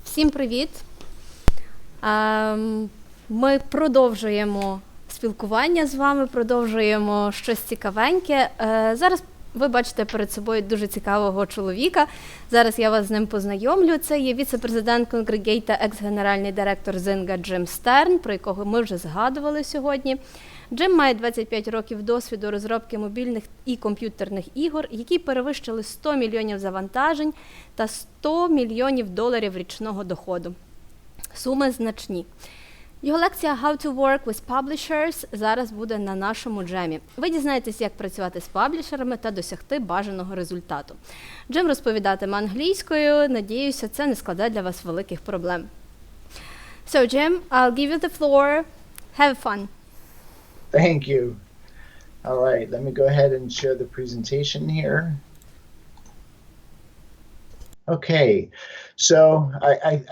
Всім привіт! Ми продовжуємо спілкування з вами, продовжуємо щось цікавеньке. Зараз ви бачите перед собою дуже цікавого чоловіка. Зараз я вас з ним познайомлю. Це є віце-президент Kongregate та екс-генеральний директор Zynga Джим Стерн, про якого ми вже згадували сьогодні. Джим має 25 років досвіду розробки мобільних і комп'ютерних ігор, які перевищили 100 мільйонів завантажень та 100 мільйонів доларів річного доходу. Суми значні. Його лекція «How to work with publishers» зараз буде на нашому джемі. Ви дізнаєтесь, як працювати з паблішерами та досягти бажаного результату. Джим розповідатиме англійською. Надіюся, це не складе для вас великих проблем. So, Jim, I'll give you the floor. Have fun. Thank you. All right, let me go ahead and share the presentation here. Okay, so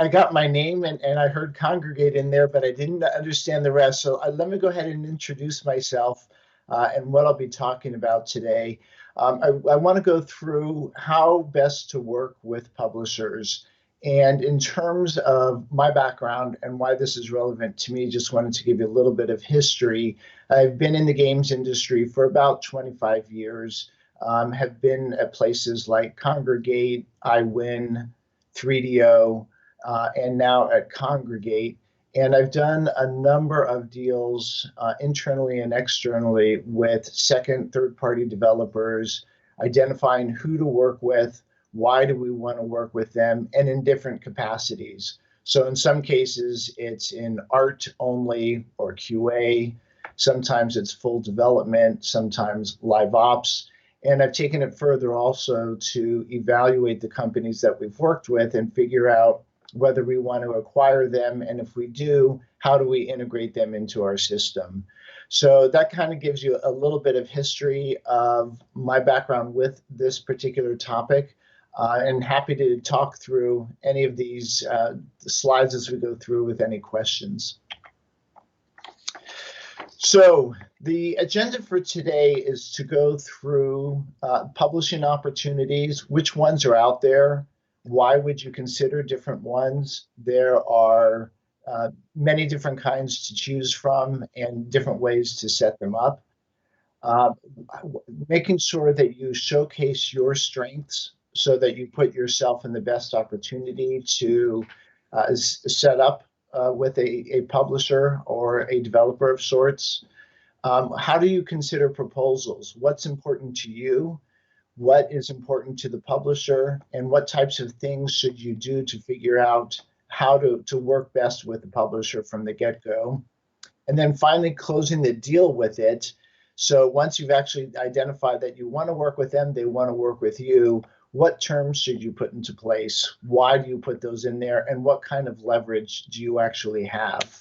I got my name and I heard Kongregate in there, but I didn't understand the rest. So let me go ahead and introduce myself and what I'll be talking about today. I want to go through how best to work with publishers. And in terms of my background and why this is relevant to me, just wanted to give you a little bit of history. I've been in the games industry for about 25 years, have been at places like Kongregate, iWin, 3DO, and now at Kongregate. And I've done a number of deals internally and externally with second, third-party developers, identifying who to work with, why do we want to work with them, and in different capacities. So in some cases, it's in art only or QA. Sometimes it's full development, sometimes live ops. And I've taken it further also to evaluate the companies that we've worked with and figure out whether we want to acquire them. And if we do, how do we integrate them into our system? So that kind of gives you a little bit of history of my background with this particular topic. And happy to talk through any of these slides as we go through with any questions. So the agenda for today is to go through publishing opportunities, which ones are out there, why would you consider different ones? There are many different kinds to choose from and different ways to set them up. Making sure that you showcase your strengths so that you put yourself in the best opportunity to set up with a publisher or a developer of sorts. How do you consider proposals? What's important to you? What is important to the publisher? And what types of things should you do to figure out how to work best with the publisher from the get-go? And then finally closing the deal with it. So once you've actually identified that you want to work with them, they want to work with you, what terms should you put into place? Why do you put those in there? And what kind of leverage do you actually have?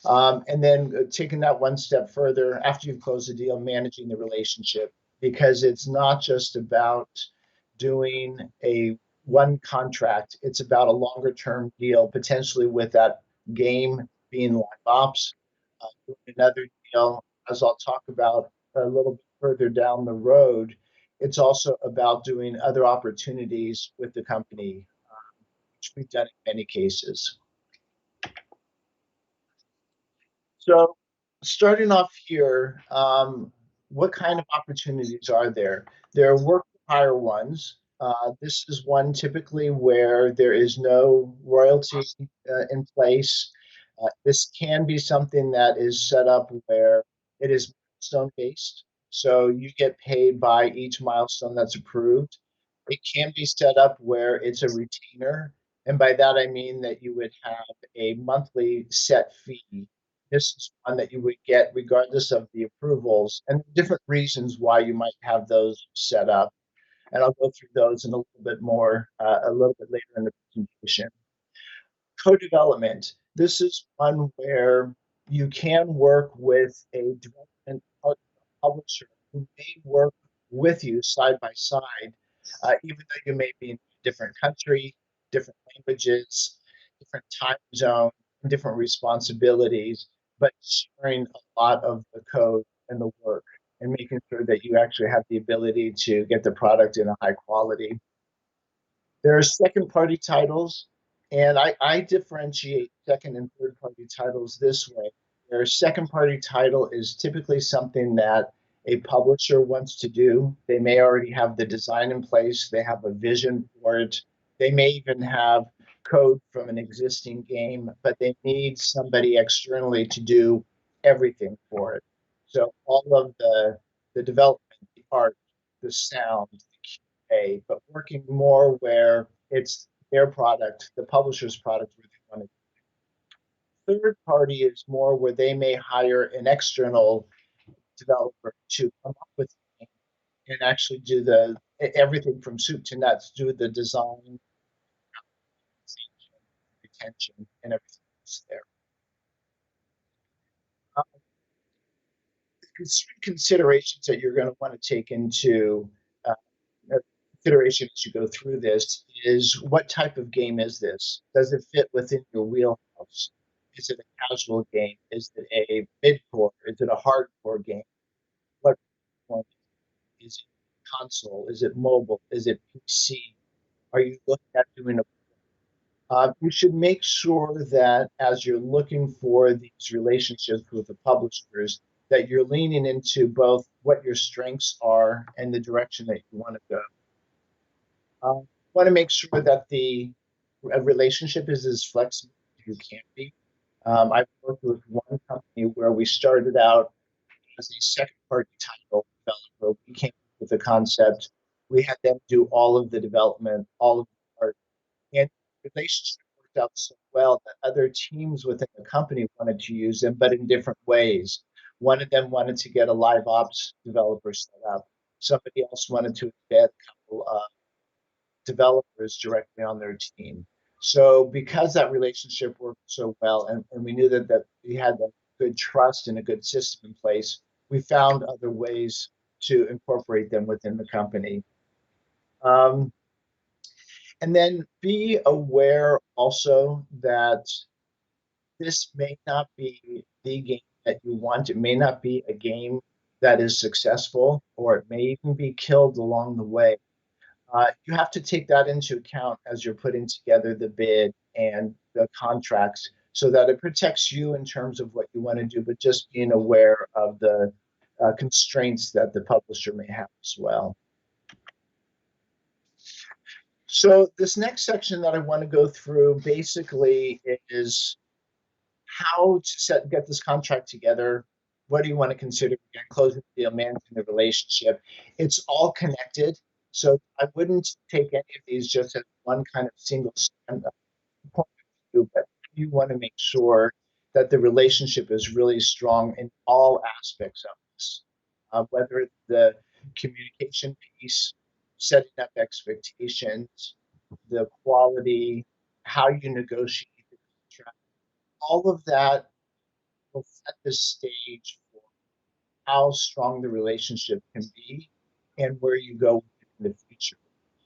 And then taking that one step further, after you've closed the deal, managing the relationship, because it's not just about doing one contract, it's about a longer term deal, potentially with that game being live ops, doing another deal, as I'll talk about a little bit further down the road. It's also about doing other opportunities with the company, which we've done in many cases. So starting off here, what kind of opportunities are there? There are work to hire ones. This is one typically where there is no royalty in place. This can be something that is set up where it is milestone-based. So you get paid by each milestone that's approved. It can be set up where it's a retainer. And by that, I mean that you would have a monthly set fee. This is one that you would get regardless of the approvals and different reasons why you might have those set up. And I'll go through those in a little bit more, a little bit later in the presentation. Co-development. This is one where you can work with a development publisher who may work with you side by side, even though you may be in a different country, different languages, different time zone, different responsibilities, but sharing a lot of the code and the work and making sure that you actually have the ability to get the product in a high quality. There are second-party titles. And I differentiate second and third party titles this way. Where a second party title is typically something that a publisher wants to do. They may already have the design in place, they have a vision for it, they may even have code from an existing game, but they need somebody externally to do everything for it. So all of the development, the art, the sound, the QA, but working more where it's their product, the publisher's product, where they want it. Third party is more where they may hire an external developer to come up with and actually do the everything from soup to nuts, do the design, retention, and everything else there. Um, considerations that you're going to want to take into uh, consideration as you go through this is what type of game is this? Does it fit within your wheelhouse? Is it a casual game? Is it a mid-core? Is it a hardcore game? What is it console? Is it mobile? Is it PC? Are you looking at doing a you should make sure that as you're looking for these relationships with the publishers, that you're leaning into both what your strengths are and the direction that you want to go. Want to make sure that the relationship is as flexible as you can be. I've worked with one company where we started out as a second party title developer. We came up with the concept. We had them do all of the development, all of the art, and the relationship worked out so well that other teams within the company wanted to use them, but in different ways. One of them wanted to get a live ops developer set up. Somebody else wanted to embed a couple of developers directly on their team. So because that relationship worked so well, and we knew that we had a good trust and a good system in place, we found other ways to incorporate them within the company. Um, and then be aware also that this may not be the game that you want. It may not be a game that is successful, or it may even be killed along the way. You have to take that into account as you're putting together the bid and the contracts so that it protects you in terms of what you want to do, but just being aware of the constraints that the publisher may have as well. So this next section that I want to go through basically is how to get this contract together. What do you want to consider? Again, closing the deal, managing the relationship. It's all connected. So I wouldn't take any of these just as one kind of single point of view, but you want to make sure that the relationship is really strong in all aspects of this, whether it's the communication piece, setting up expectations, the quality, how you negotiate the contract, all of that will set the stage for how strong the relationship can be and where you go in the future.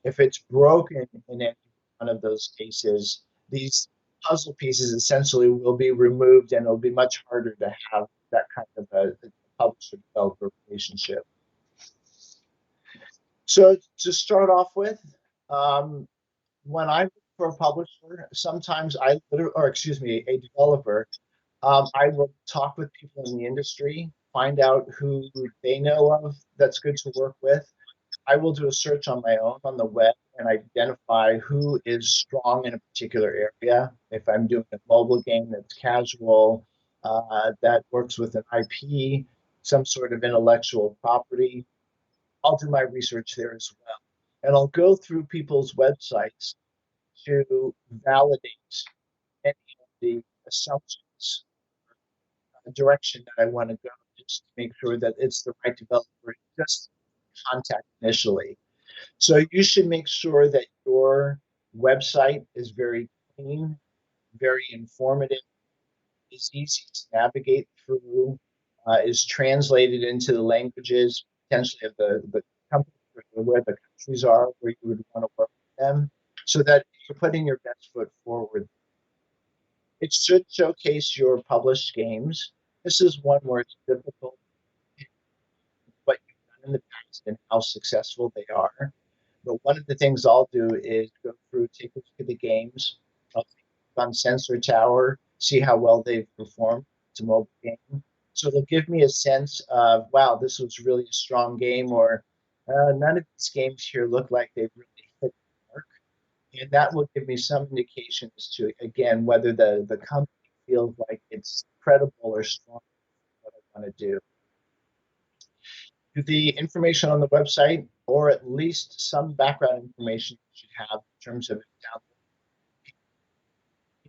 If it's broken in any one of those cases, these puzzle pieces essentially will be removed and it'll be much harder to have that kind of a publisher developer relationship. So to start off with, when I look for a publisher, sometimes a developer, I will talk with people in the industry, find out who they know of that's good to work with. I will do a search on my own on the web and identify who is strong in a particular area. If I'm doing a mobile game that's casual, that works with an IP, some sort of intellectual property, I'll do my research there as well. And I'll go through people's websites to validate any of the assumptions, direction that I want to go, just to make sure that it's the right developer, just contact initially. So you should make sure that your website is very clean, very informative, is easy to navigate through, is translated into the languages potentially of the company, where the countries are where you would want to work with them, so that you're putting your best foot forward. It should showcase your published games. This is one where it's difficult what you've done in the past and how successful they are. But one of the things I'll do is go through, take a look at the games. I'll on Sensor Tower, see how well they've performed. It's a mobile game. So they'll give me a sense of, wow, this was really a strong game, or none of these games here look like they've really hit the mark. And that will give me some indication as to, again, whether the company feels like it's credible or strong what I want to do. The information on the website, or at least some background information you should have in terms of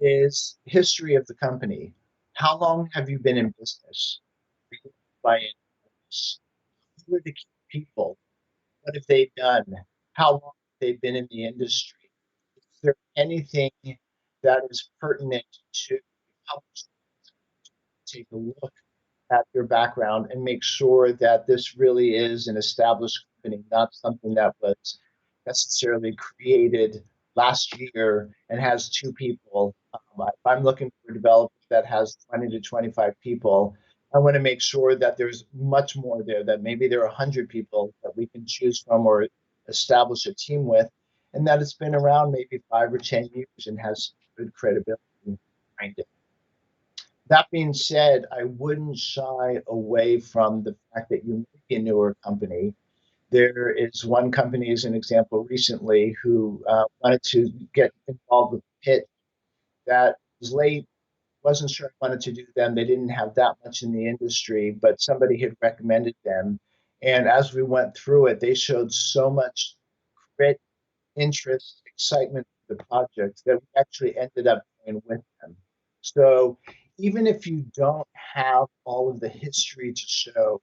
is history of the company. How long have you been in business? By who are the key people? What have they done? How long have they been in the industry? Is there anything that is pertinent to help take a look at your background and make sure that this really is an established company, not something that was necessarily created last year and has two people. If I'm looking for a developer that has 20 to 25 people, I want to make sure that there's much more there, that maybe there are 100 people that we can choose from or establish a team with, and that it's been around maybe 5 or 10 years and has good credibility behind it. That being said, I wouldn't shy away from the fact that you may be a newer company. There is one company, as an example, recently who wanted to get involved with Pit. That was late, wasn't sure I wanted to do them. They didn't have that much in the industry, but somebody had recommended them. And as we went through it, they showed so much grit, interest, excitement for the project that we actually ended up going with them. So even if you don't have all of the history to show,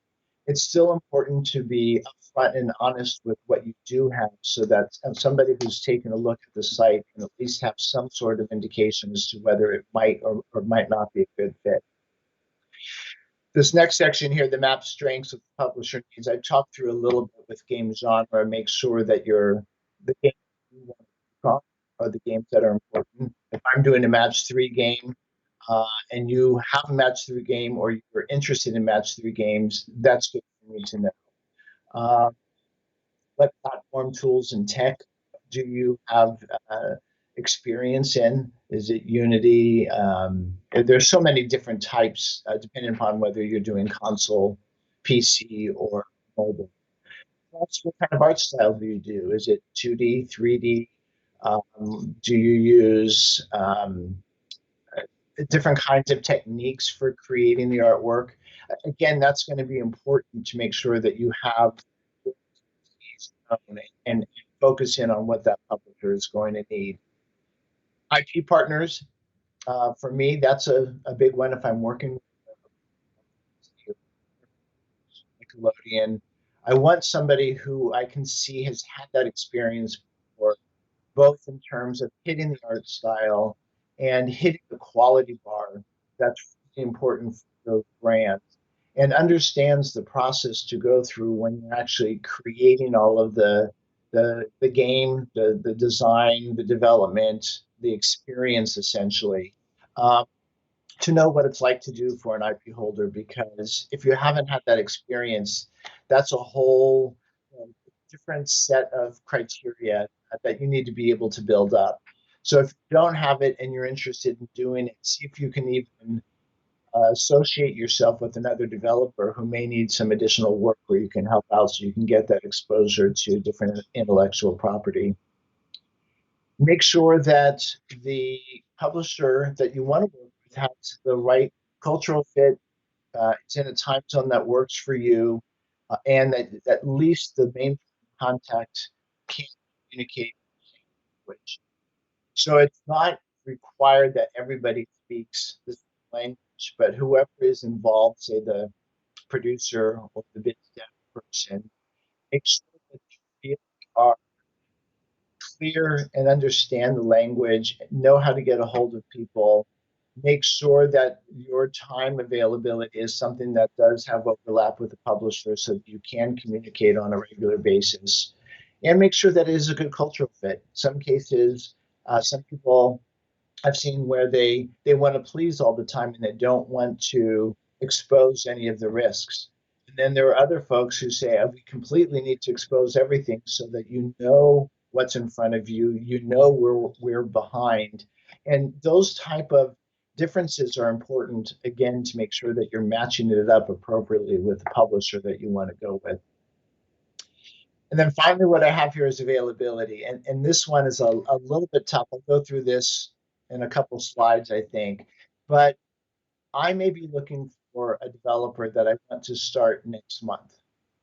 it's still important to be upfront and honest with what you do have so that somebody who's taken a look at the site can at least have some sort of indication as to whether it might or might not be a good fit. This next section here, the map strengths of the publisher needs, I've talked through a little bit with game genre, make sure that the games you want to talk are the games that are important. If I'm doing a match 3 game, and you have a match 3 game or you're interested in match 3 games, that's good for me to know. What platform tools and tech do you have experience in? Is it Unity? There's so many different types, depending upon whether you're doing console, PC, or mobile. What kind of art style do you do? Is it 2D, 3D? Do you use different kinds of techniques for creating the artwork? Again, that's going to be important to make sure that you have and focus in on what that publisher is going to need. IP partners, for me, that's a big one. If I'm working with Nickelodeon, I want somebody who I can see has had that experience before, both in terms of hitting the art style and hitting the quality bar that's really important for those brands, and understands the process to go through when you're actually creating all of the game, the design, the development, the experience, essentially, to know what it's like to do for an IP holder. Because if you haven't had that experience, that's a whole different set of criteria that you need to be able to build up. So if you don't have it and you're interested in doing it, see if you can even associate yourself with another developer who may need some additional work where you can help out so you can get that exposure to different intellectual property. Make sure that the publisher that you want to work with has the right cultural fit, it's in a time zone that works for you, and that at least the main contact can communicate language. So it's not required that everybody speaks the same language, but whoever is involved, say the producer or the biz dev person, make sure that you are clear and understand the language, know how to get a hold of people, make sure that your time availability is something that does have overlap with the publisher so that you can communicate on a regular basis, and make sure that it is a good cultural fit. Some cases, some people I've seen where they want to please all the time and they don't want to expose any of the risks. And then there are other folks who say, oh, we completely need to expose everything so that you know what's in front of you, you know where we're behind, And those type of differences are important, again, to make sure that you're matching it up appropriately with the publisher that you want to go with. And then finally, what I have here is availability. And this one is a little bit tough. I'll go through this in a couple slides, I think. But I may be looking for a developer that I want to start next month.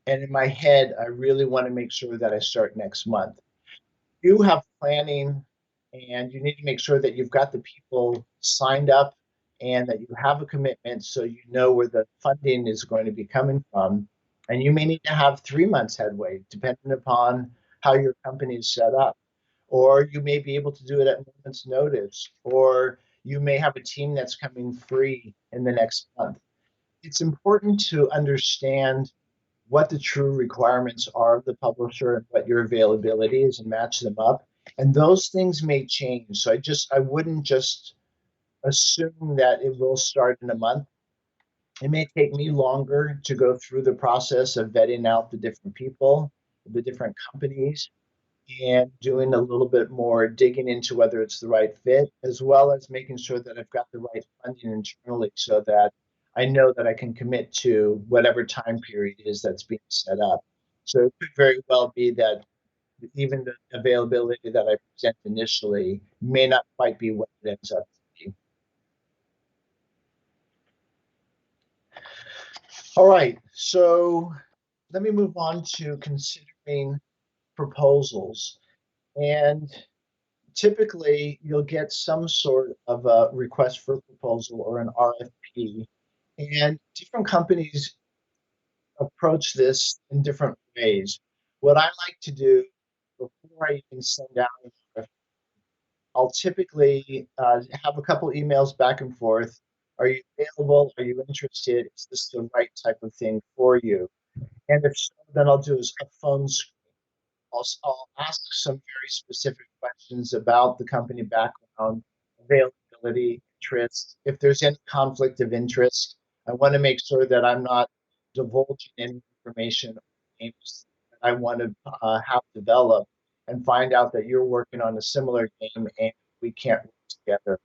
And in my head, I really want to make sure that I start next month. You have planning, and you need to make sure that you've got the people signed up and that you have a commitment so you know where the funding is going to be coming from. And you may need to have 3 months headway, depending upon how your company is set up. Or you may be able to do it at moment's notice, or you may have a team that's coming free in the next month. It's important to understand what the true requirements are of the publisher and what your availability is and match them up. And those things may change. So I wouldn't just assume that it will start in a month. It may take me longer to go through the process of vetting out the different people, the different companies, and doing a little bit more digging into whether it's the right fit, as well as making sure that I've got the right funding internally so that I know that I can commit to whatever time period is that's being set up. So it could very well be that even the availability that I present initially may not quite be what it ends up to be. All right, so let me move on to considering proposals. And typically, you'll get some sort of a request for proposal or an RFP, and different companies approach this in different ways. What I like to do before I even send out an RFP, I'll typically have a couple emails back and forth. Are you available? Are you interested? Is this the right type of thing for you? And if so, then I'll do is a phone screen. I'll ask some very specific questions about the company background, availability, interest. If there's any conflict of interest, I want to make sure that I'm not divulging any information or names that I want to have developed and find out that you're working on a similar game and we can't work together.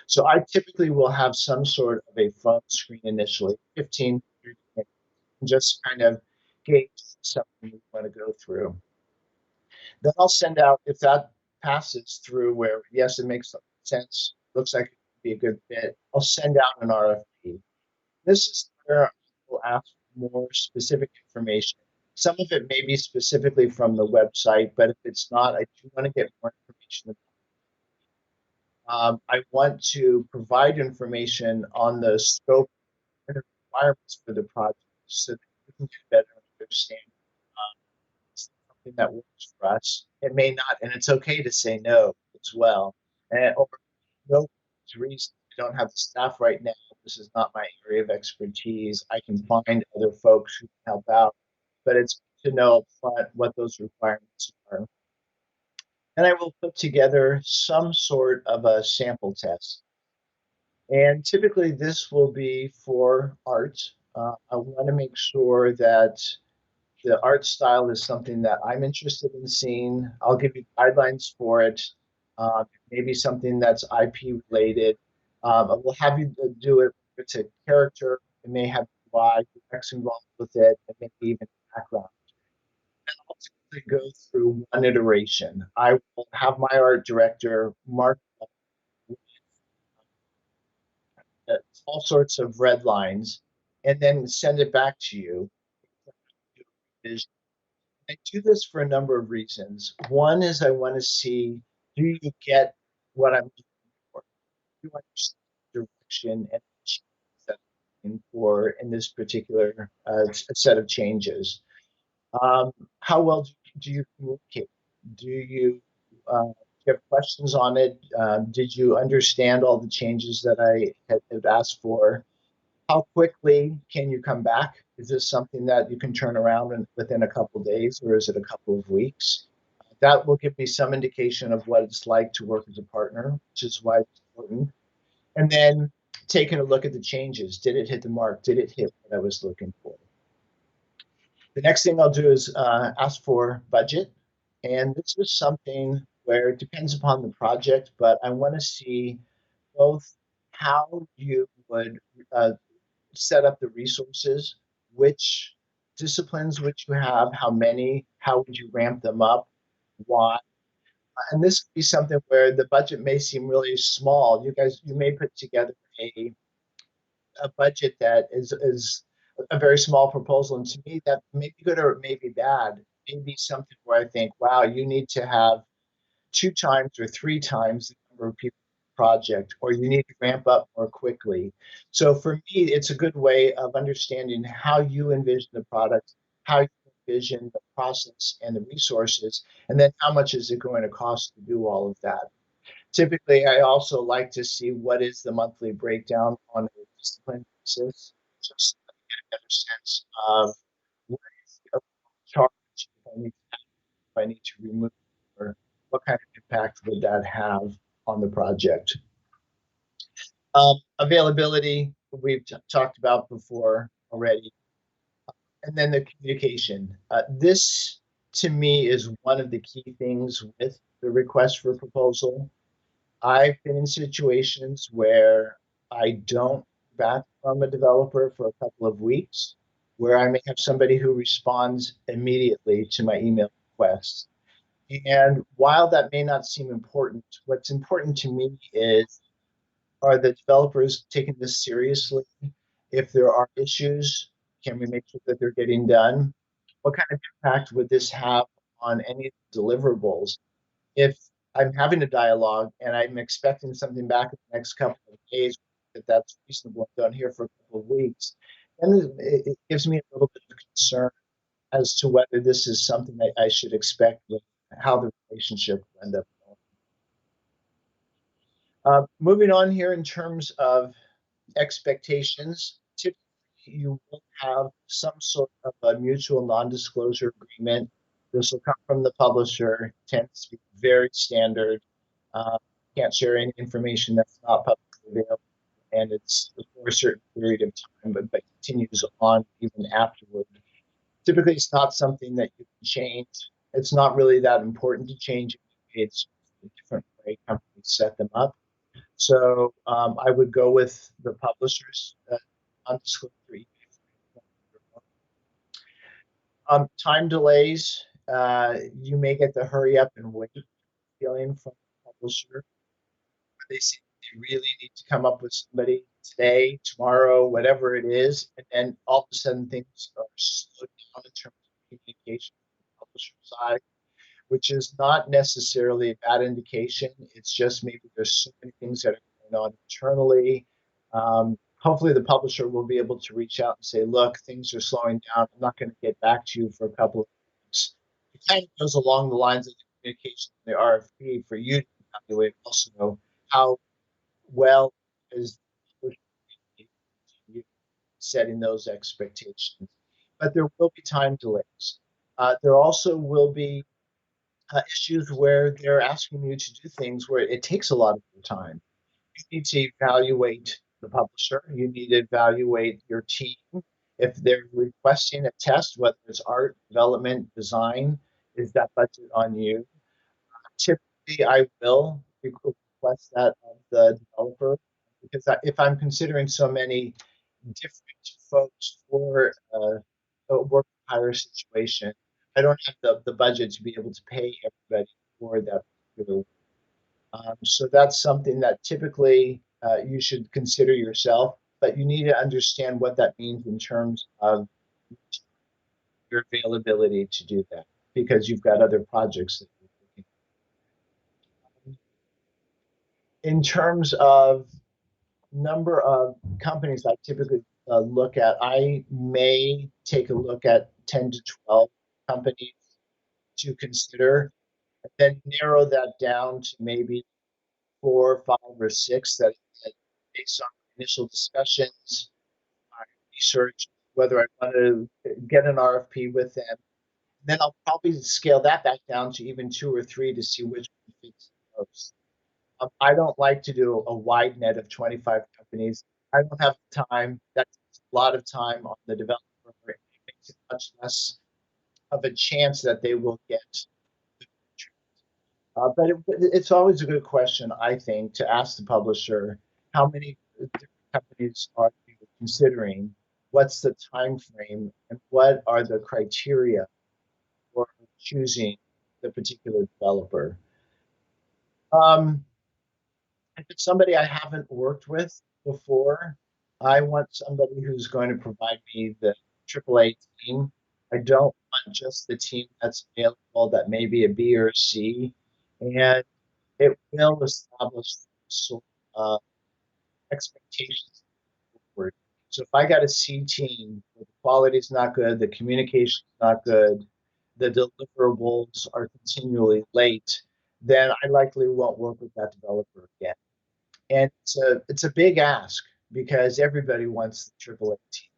So I typically will have some sort of a phone screen initially, 15, 30 minutes, and just kind of gauge something we want to go through. Then I'll send out, if that passes through where, yes, it makes sense, looks like it could be a good fit, I'll send out an RFP. This is where I will ask for more specific information. Some of it may be specifically from the website, but if it's not, I do want to get more information. I want to provide information on the scope and the requirements for the project so that we can get better understanding something that works for us. It may not, and it's okay to say no as well. Or no reason I don't have the staff right now. This is not my area of expertise. I can find other folks who can help out, but it's good to know upfront what those requirements are. And I will put together some sort of a sample test. And typically this will be for art. I want to make sure that the art style is something that I'm interested in seeing. I'll give you guidelines for it. Maybe something that's IP related. We'll have you do it. If it's a character, it may have UI, UX involved with it, and maybe even background. And I'll typically go through one iteration. I will have my art director mark up with all sorts of red lines and then send it back to you. I do this for a number of reasons. One is I want to see, do you get what I'm looking for? Do you understand the direction and the that I'm looking for in this particular set of changes? How well do you communicate? Do you have questions on it? Did you understand all the changes that I had asked for? How quickly can you come back? Is this something that you can turn around within a couple of days, or is it a couple of weeks? That will give me some indication of what it's like to work as a partner, which is why it's important. And then taking a look at the changes. Did it hit the mark? Did it hit what I was looking for? The next thing I'll do is ask for budget. And this is something where it depends upon the project, but I want to see both how you would uh, set up the resources, which disciplines would you have, how many, how would you ramp them up, why. And this could be something where the budget may seem really small. You may put together a budget that is a very small proposal, and to me that may be good or it may be bad. Maybe something where I think, wow, you need to have 2 times or 3 times the number of people in the project, or you need to ramp up more quickly. So for me, it's a good way of understanding how you envision the product, how you envision the process and the resources, and then how much is it going to cost to do all of that. Typically, I also like to see what is the monthly breakdown on a discipline basis, just to get a better sense of what is the charge if I need to remove, or what kind of impact would that have on the project. Availability, we've talked about before already. And then the communication. This, to me, is one of the key things with the request for proposal. I've been in situations where I don't hear back from a developer for a couple of weeks, where I may have somebody who responds immediately to my email requests. And while that may not seem important, what's important to me is, are the developers taking this seriously? If there are issues, can we make sure that they're getting done? What kind of impact would this have on any deliverables? If I'm having a dialogue and I'm expecting something back in the next couple of days, that that's reasonable, done here for a couple of weeks, then it gives me a little bit of concern as to whether this is something that I should expect with how the relationship will end up going. Moving on here in terms of expectations, typically you will have some sort of a mutual non-disclosure agreement. This will come from the publisher, tends to be very standard. Can't share any information that's not publicly available, and it's for a certain period of time, but continues on even afterward. Typically, it's not something that you can change. It's not really that important to change. It's a different way companies set them up. So I would go with the publishers undisclosure. Time delays. You may get the hurry up and wait feeling from the publisher. They say they really need to come up with somebody today, tomorrow, whatever it is, and then all of a sudden things are slowed down in terms of communication from the publisher side, which is not necessarily a bad indication. It's just maybe there's so many things that are going on internally. Hopefully the publisher will be able to reach out and say, look, things are slowing down. I'm not going to get back to you for a couple of weeks. It kind of goes along the lines of the communication in the RFP for you to evaluate also how well is setting those expectations. But there will be time delays. There also will be issues where they're asking you to do things where it takes a lot of your time. You need to evaluate the publisher. You need to evaluate your team. If they're requesting a test, whether it's art, development, design, is that budget on you? Typically, I will request that of the developer, because if I'm considering so many different folks for a work hire situation, I don't have the budget to be able to pay everybody for that particular. So that's something that typically you should consider yourself, but you need to understand what that means in terms of your availability to do that, because you've got other projects that you're working on. In terms of number of companies I typically look at, I may take a look at 10 to 12 companies to consider, and then narrow that down to maybe 4, 5, or 6 that based on initial discussions, research, whether I want to get an RFP with them. Then I'll probably scale that back down to even 2 or 3 to see which one fits the most. I don't like to do a wide net of 25 companies. I don't have the time. That's a lot of time on the developer. It makes it much less of a chance that they will get the contract. But it's always a good question, I think, to ask the publisher how many different companies are you considering, what's the time frame, and what are the criteria for choosing the particular developer. Um, if it's somebody I haven't worked with before, I want somebody who's going to provide me the AAA team. I don't want just the team that's available that may be a B or a C. And it will establish sort of expectations forward. So if I got a C team, where the quality's not good, the communication's not good, the deliverables are continually late, then I likely won't work with that developer again. And it's a big ask because everybody wants the AAA team.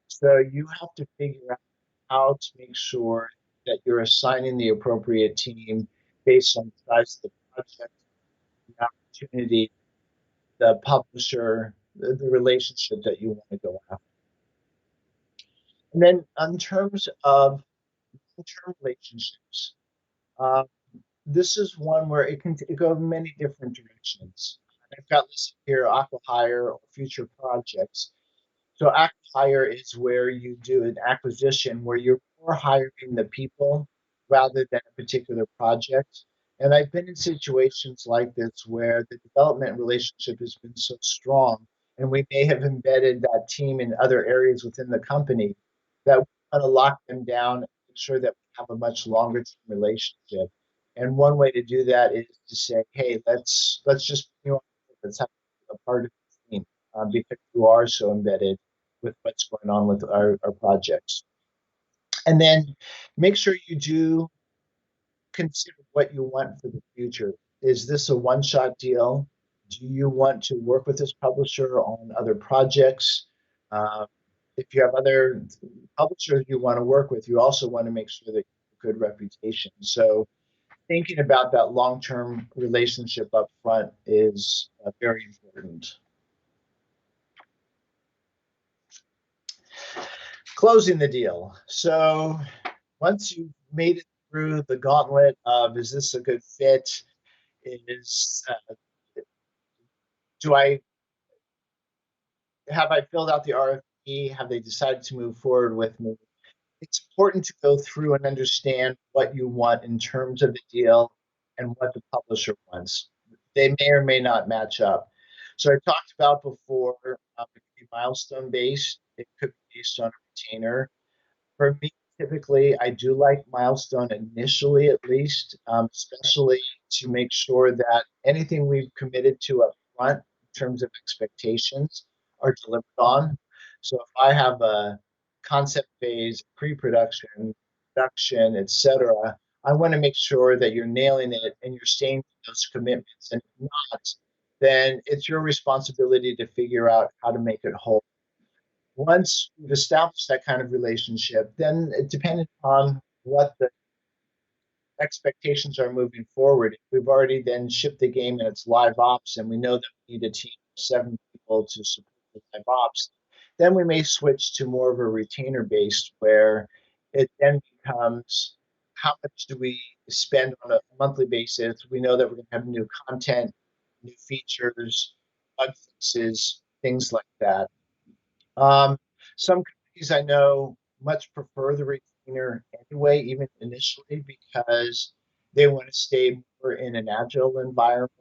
So you have to figure out how to make sure that you're assigning the appropriate team based on the size of the project, the opportunity, the publisher, the relationship that you want to go after. And then in terms of long-term relationships, uh, this is one where it can go in many different directions. I've got listed here acqui-hire or future projects. So acqui-hire is where you do an acquisition where you're more hiring the people rather than a particular project. And I've been in situations like this where the development relationship has been so strong, and we may have embedded that team in other areas within the company that we want to lock them down and make sure that we have a much longer term relationship. And one way to do that is to say, hey, let's just let's have a part of the team because you are so embedded with what's going on with our projects. And then make sure you do consider what you want for the future. Is this a one-shot deal? Do you want to work with this publisher on other projects? Uh, if you have other publishers you want to work with, you also want to make sure that you have a good reputation. So thinking about that long-term relationship up front is very important. Closing the deal. So once you've made it through the gauntlet of is this a good fit? Is do I have I filled out the RFP? Have they decided to move forward with me? It's important to go through and understand what you want in terms of the deal and what the publisher wants. They may or may not match up. So I talked about before, it could be milestone based. It could be based on a retainer. For me, typically, I do like milestone initially, at least, especially to make sure that anything we've committed to up front in terms of expectations are delivered on. So if I have a concept phase, pre-production, production, etc., I want to make sure that you're nailing it and you're staying to those commitments. And if not, then it's your responsibility to figure out how to make it whole. Once you've established that kind of relationship, then depending on what the expectations are moving forward, if we've already then shipped the game and it's live ops and we know that we need a team of 7 people to support the live ops, then we may switch to more of a retainer based where it then becomes how much do we spend on a monthly basis? We know that we're going to have new content, new features, bug fixes, things like that. Um, some companies I know much prefer the retainer anyway, even initially, because they want to stay more in an agile environment.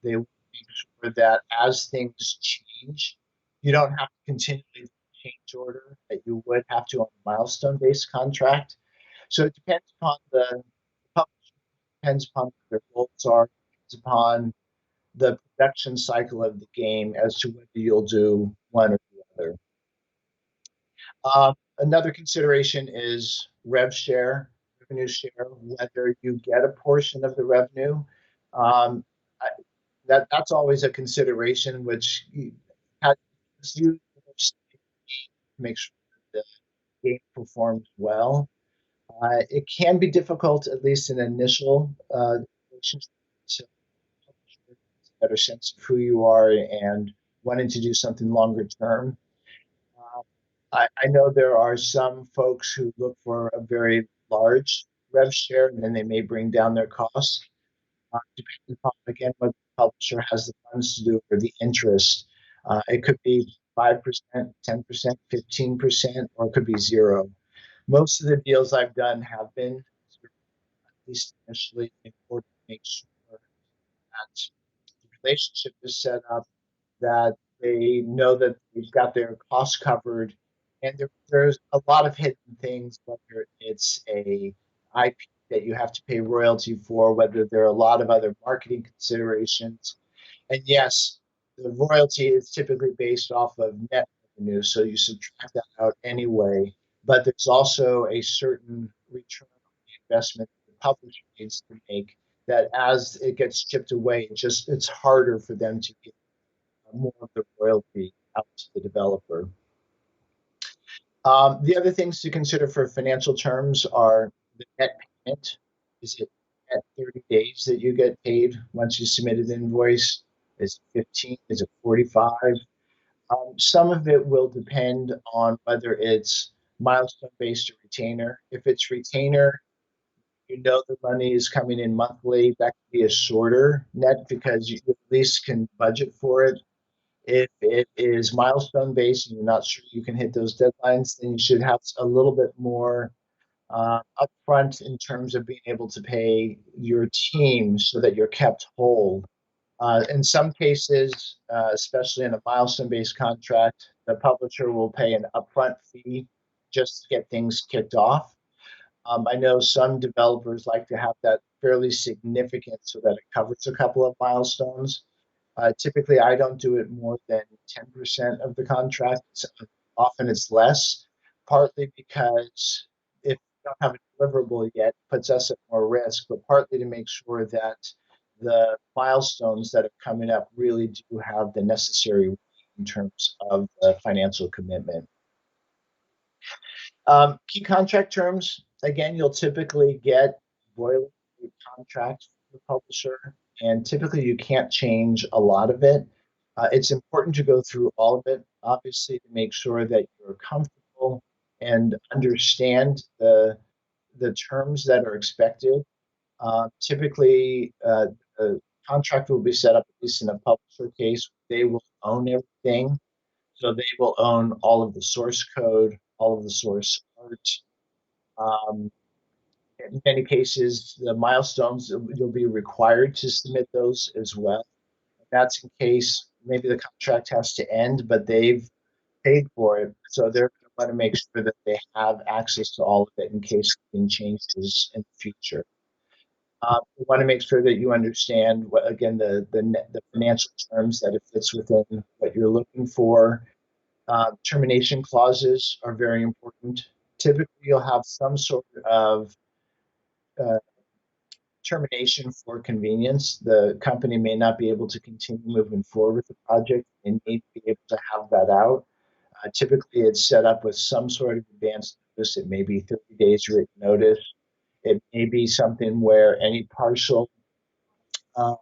They want to make sure that as things change, you don't have to continually change order that you would have to on a milestone-based contract. So it depends upon the publisher, depends upon what their goals are, depends upon the production cycle of the game as to whether you'll do one or the other. Another consideration is rev share, revenue share, whether you get a portion of the revenue. Um, I, that's always a consideration, which has you make sure that the game performs well. It can be difficult, at least in initial relationship, to get a better sense of who you are and wanting to do something longer term. I know there are some folks who look for a very large rev share and then they may bring down their costs. depending upon, again, what the publisher has the funds to do or the interest. It could be 5%, 10%, 15%, or it could be zero. Most of the deals I've done have been, at least initially, in order to make sure that the relationship is set up, that they know that they've got their costs covered, and there's a lot of hidden things, whether it's a IP that you have to pay royalty for, whether there are a lot of other marketing considerations. And yes, the royalty is typically based off of net revenue, so you subtract that out anyway. But there's also a certain return on the investment the publisher needs to make, that as it gets chipped away, it's harder for them to get more of the royalty out to the developer. The other things to consider for financial terms are the net payment. Is it at 30 days that you get paid once you submit an invoice? Is it 15? Is it 45? Some of it will depend on whether it's milestone-based or retainer. If it's retainer, you know the money is coming in monthly. That could be a shorter net because you at least can budget for it. If it is milestone based and you're not sure you can hit those deadlines, then you should have a little bit more upfront in terms of being able to pay your team so that you're kept whole. In some cases, especially in a milestone based contract, the publisher will pay an upfront fee just to get things kicked off. I know some developers like to have that fairly significant so that it covers a couple of milestones. Typically, I don't do it more than 10% of the contract. Often it's less, partly because if you don't have a deliverable yet, it puts us at more risk, but partly to make sure that the milestones that are coming up really do have the necessary in terms of the financial commitment. Key contract terms, again, you'll typically get boilerplate contracts from the publisher, and typically you can't change a lot of it. It's important to go through all of it, obviously, to make sure that you're comfortable and understand the terms that are expected. Typically, the contract will be set up, at least in a publisher case, they will own everything. So they will own all of the source code, all of the source art. Um, in many cases, the milestones, you'll be required to submit those as well. That's in case maybe the contract has to end, but they've paid for it. So they're going to want to make sure that they have access to all of it in case something changes in the future. We want to make sure that you understand what, again, the financial terms, that it fits within what you're looking for. Termination clauses are very important. Typically, you'll have some sort of termination for convenience. The company may not be able to continue moving forward with the project and need to be able to have that out. Typically, it's set up with some sort of advance notice. It may be 30 days written notice. It may be something where any partial um,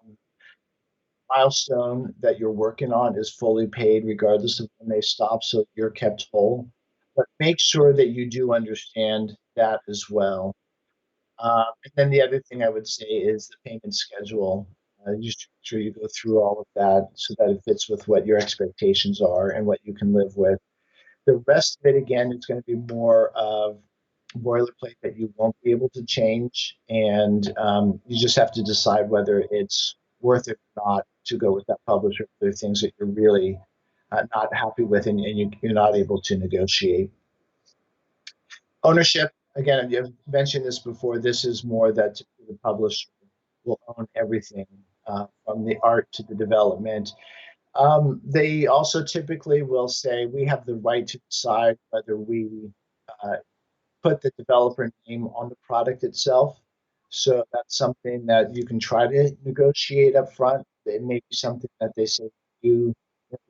milestone that you're working on is fully paid regardless of when they stop, so you're kept whole. But make sure that you do understand that as well. And then the other thing I would say is the payment schedule. You should make sure you go through all of that so that it fits with what your expectations are and what you can live with. The rest of it, again, is going to be more of boilerplate that you won't be able to change, and you just have to decide whether it's worth it or not to go with that publisher. If there are things that you're really not happy with and you're not able to negotiate. Ownership, again, I've mentioned this before, this is more that the publisher will own everything from the art to the development. They also typically will say we have the right to decide whether we put the developer name on the product itself. So that's something that you can try to negotiate up front. It may be something that they say you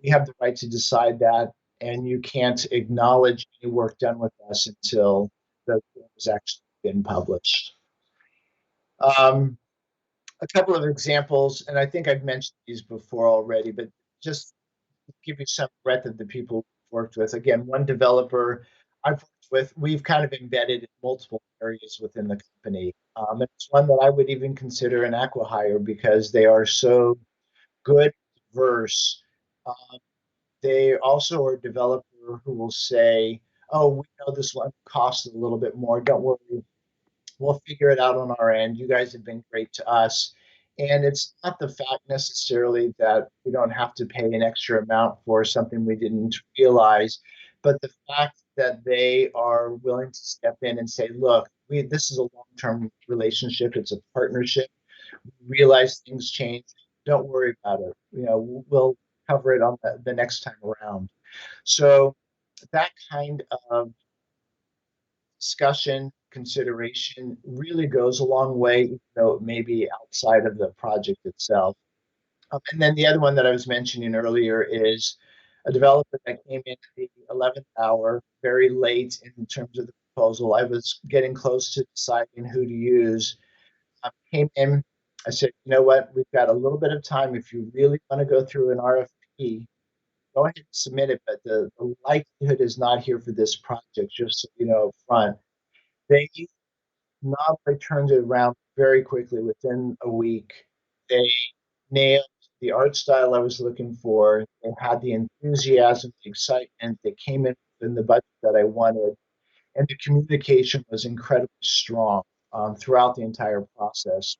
we have the right to decide that, and you can't acknowledge any work done with us until the game has actually been published. A couple of examples, and I think I've mentioned these before already, but just to give you some breadth of the people we've worked with. Again, one developer, I've worked we've kind of embedded in multiple areas within the company. And it's one that I would even consider an acqui-hire because they are so good, diverse. Um, they also are a developer who will say, "Oh, we know this one costs a little bit more. Don't worry, we'll figure it out on our end. You guys have been great to us." And it's not the fact necessarily that we don't have to pay an extra amount for something we didn't realize, but the fact that they are willing to step in and say, look, this is a long-term relationship. It's a partnership. We realize things change. Don't worry about it. We'll cover it on the next time around. So that kind of discussion, consideration really goes a long way, even though it may be outside of the project itself. And then the other one that I was mentioning earlier is a developer that came in at the 11th hour, very late in terms of the proposal. I was getting close to deciding who to use. Came in, I said, you know what, we've got a little bit of time. If you really want to go through an RFP, go ahead and submit it, but the likelihood is not here for this project, just so you know up front. They not only turned it around very quickly within a week. They nailed the art style I was looking for. They had the enthusiasm, the excitement. They came in within the budget that I wanted, and the communication was incredibly strong throughout the entire process.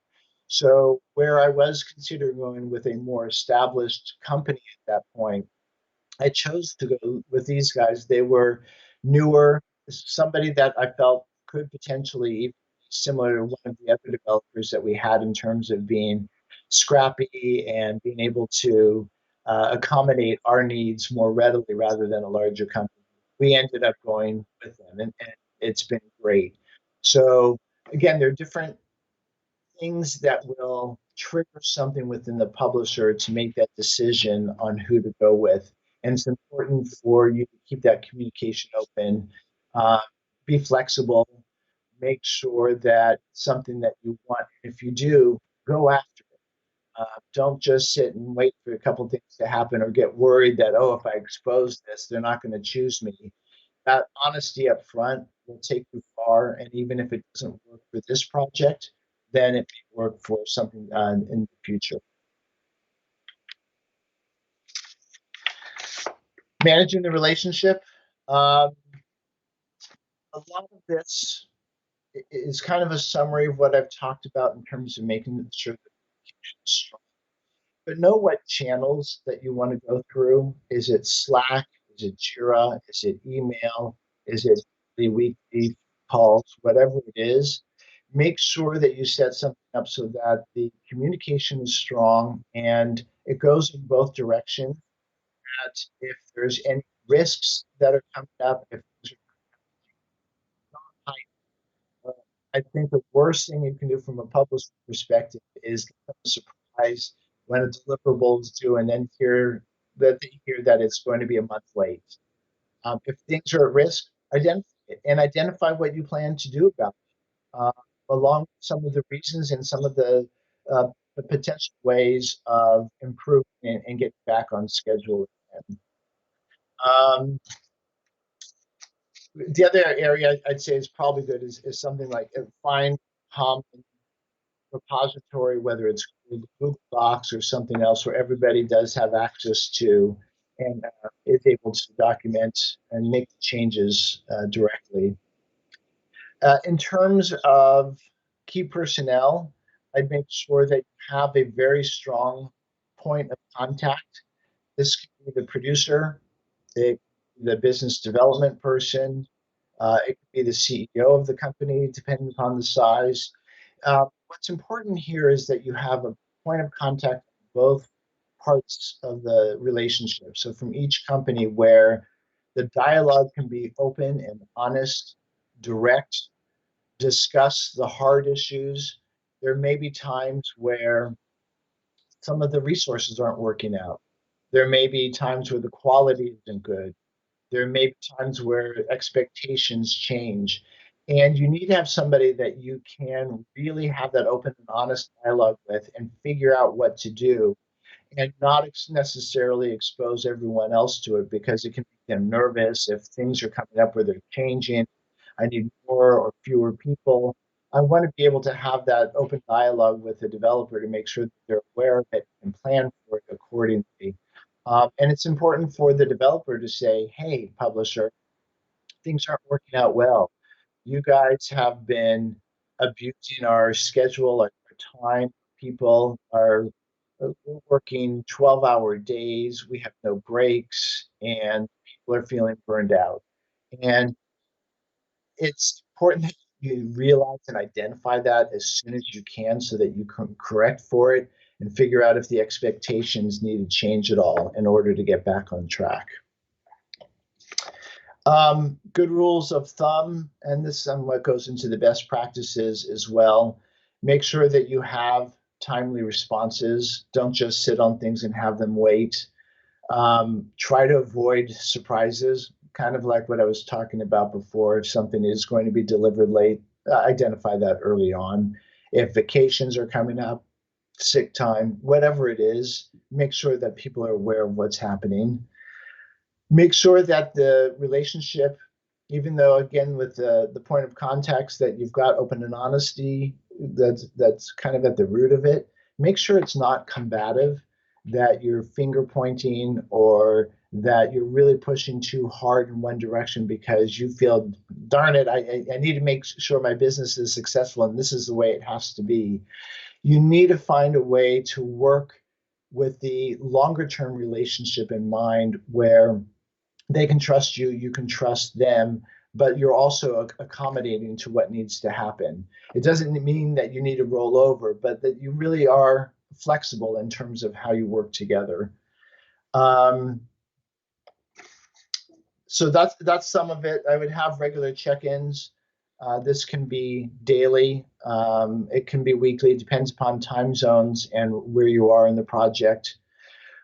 So where I was considering going with a more established company at that point, I chose to go with these guys. They were newer, somebody that I felt could potentially even be similar to one of the other developers that we had in terms of being scrappy and being able to accommodate our needs more readily rather than a larger company. We ended up going with them, and it's been great. So again, there are different things that will trigger something within the publisher to make that decision on who to go with. And it's important for you to keep that communication open, uh, be flexible, make sure that something that you want. If you do, go after it. Don't just sit and wait for a couple things to happen or get worried that, oh, if I expose this, they're not going to choose me. That honesty up front will take you far. And even if it doesn't work for this project, then it may work for something in the future. Managing the relationship. Um, a lot of this is kind of a summary of what I've talked about in terms of making sure that communication is strong. But know what channels that you want to go through. Is it Slack? Is it Jira? Is it email? Is it the weekly calls? Whatever it is, make sure that you set something up so that the communication is strong and it goes in both directions. That if there's any risks that are coming up, if things are high, I think the worst thing you can do from a publisher perspective is get them a surprise when a deliverable is due and then hear that it's going to be a month late. If things are at risk, identify it and identify what you plan to do about it, along with some of the reasons and some of the potential ways of improving and getting back on schedule. Um, the other area I'd say is probably good is something like find common repository, whether it's Google Docs or something else, where everybody does have access to and is able to document and make changes directly. In terms of key personnel, I'd make sure that you have a very strong point of contact. This could be the producer, the business development person, it could be the CEO of the company, depending upon the size. What's important here is that you have a point of contact on both parts of the relationship. So from each company where the dialogue can be open and honest, direct, discuss the hard issues. There may be times where some of the resources aren't working out. There may be times where the quality isn't good. There may be times where expectations change. And you need to have somebody that you can really have that open and honest dialogue with and figure out what to do and not necessarily expose everyone else to it because it can make them nervous if things are coming up where they're changing. I need more or fewer people. I want to be able to have that open dialogue with the developer to make sure that they're aware of it and plan for it accordingly. And it's important for the developer to say, hey, publisher, things aren't working out well. You guys have been abusing our schedule, our time. People are working 12-hour days. We have no breaks, and people are feeling burned out. And it's important that you realize and identify that as soon as you can so that you can correct for it and figure out if the expectations need to change at all in order to get back on track. Good rules of thumb, and this somewhat goes into the best practices as well. Make sure that you have timely responses. Don't just sit on things and have them wait. Try to avoid surprises, kind of like what I was talking about before. If something is going to be delivered late, identify that early on. If vacations are coming up, sick time, whatever it is, make sure that people are aware of what's happening. Make sure that the relationship, even though again with the point of context that you've got open and honesty, that's kind of at the root of it. Make sure it's not combative, that you're finger pointing or that you're really pushing too hard in one direction because you feel, darn it, I need to make sure my business is successful and this is the way it has to be. You need to find a way to work with the longer term relationship in mind where they can trust you, you can trust them, but you're also accommodating to what needs to happen. It doesn't mean that you need to roll over, but that you really are flexible in terms of how you work together. So that's some of it. I would have regular check-ins. This can be daily. It can be weekly. It depends upon time zones and where you are in the project.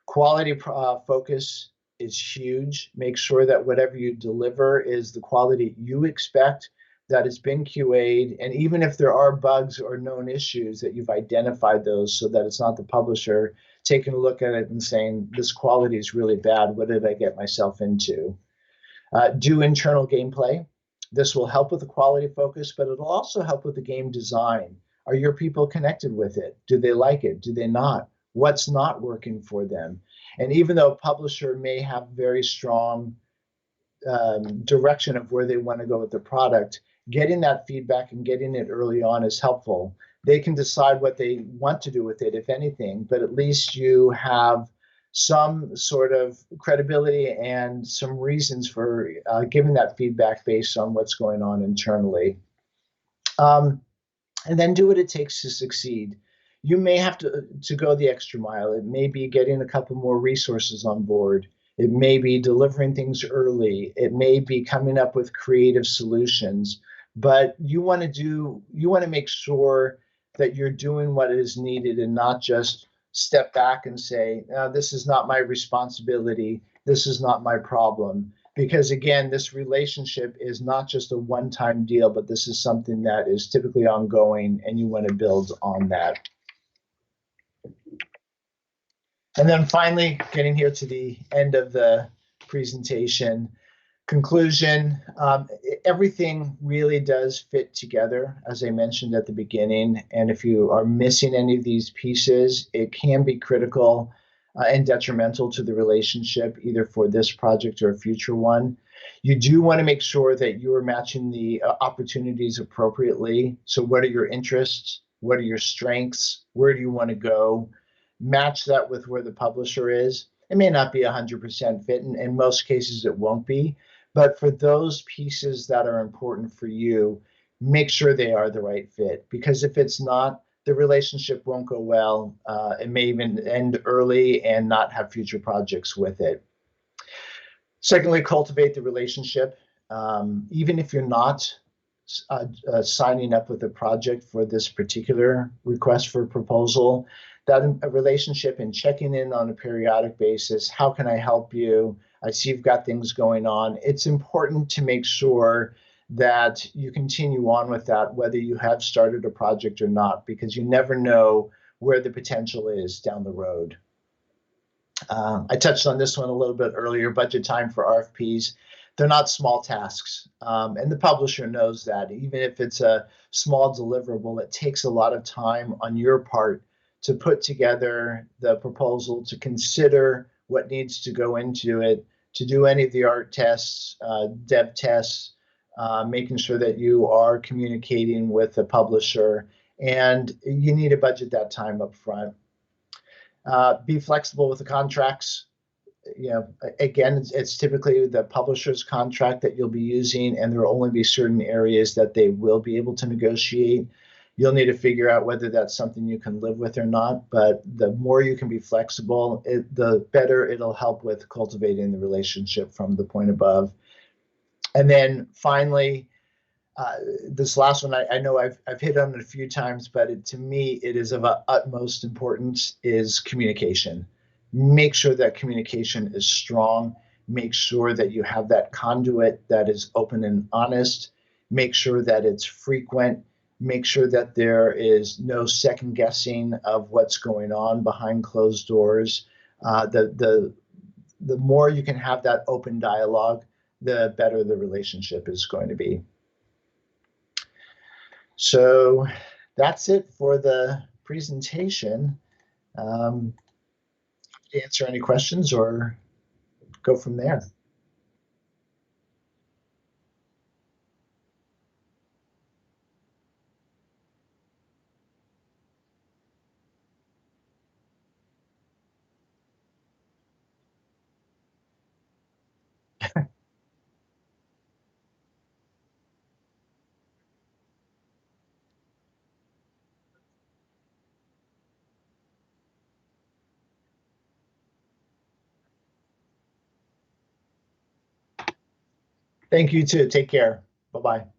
Quality focus is huge. Make sure that whatever you deliver is the quality you expect, that it's been QA'd, and even if there are bugs or known issues, that you've identified those so that it's not the publisher taking a look at it and saying, this quality is really bad. What did I get myself into? Do internal gameplay. This will help with the quality focus, but it'll also help with the game design. Are your people connected with it? Do they like it? Do they not? What's not working for them? And even though a publisher may have very strong direction of where they want to go with the product, getting that feedback and getting it early on is helpful. They can decide what they want to do with it, if anything, but at least you have some sort of credibility and some reasons for giving that feedback based on what's going on internally. And then do what it takes to succeed. You may have to go the extra mile. It may be getting a couple more resources on board. It may be delivering things early. It may be coming up with creative solutions. But you want to make sure that you're doing what is needed and not just step back and say, this is not my responsibility. This is not my problem. Because again, this relationship is not just a one-time deal, but this is something that is typically ongoing, and you want to build on that. And then finally, getting here to the end of the presentation, conclusion, everything really does fit together, as I mentioned at the beginning. And if you are missing any of these pieces, it can be critical and detrimental to the relationship, either for this project or a future one. You do want to make sure that you are matching the opportunities appropriately. So what are your interests? What are your strengths? Where do you want to go? Match that with where the publisher is. It may not be 100% fit, and in most cases it won't be. But for those pieces that are important for you, make sure they are the right fit. Because if it's not, the relationship won't go well. It may even end early and not have future projects with it. Secondly, cultivate the relationship. Even if you're not signing up with a project for this particular request for proposal, that a relationship and checking in on a periodic basis. How can I help you? I see you've got things going on. It's important to make sure that you continue on with that, whether you have started a project or not, because you never know where the potential is down the road. I touched on this one a little bit earlier, budget time for RFPs. They're not small tasks. And the publisher knows that. Even if it's a small deliverable, it takes a lot of time on your part to put together the proposal, to consider what needs to go into it, to do any of the art tests, dev tests, making sure that you are communicating with the publisher. And you need to budget that time up front. Be flexible with the contracts. You know, again, it's typically the publisher's contract that you'll be using, and there will only be certain areas that they will be able to negotiate. You'll need to figure out whether that's something you can live with or not. But the more you can be flexible, the better it'll help with cultivating the relationship from the point above. And then finally, this last one, I know I've hit on it a few times, but to me, it is of utmost importance is communication. Make sure that communication is strong. Make sure that you have that conduit that is open and honest. Make sure that it's frequent. Make sure that there is no second guessing of what's going on behind closed doors. The more you can have that open dialogue, the better the relationship is going to be. So that's it for the presentation. Answer any questions or go from there. Thank you too. Take care. Bye-bye.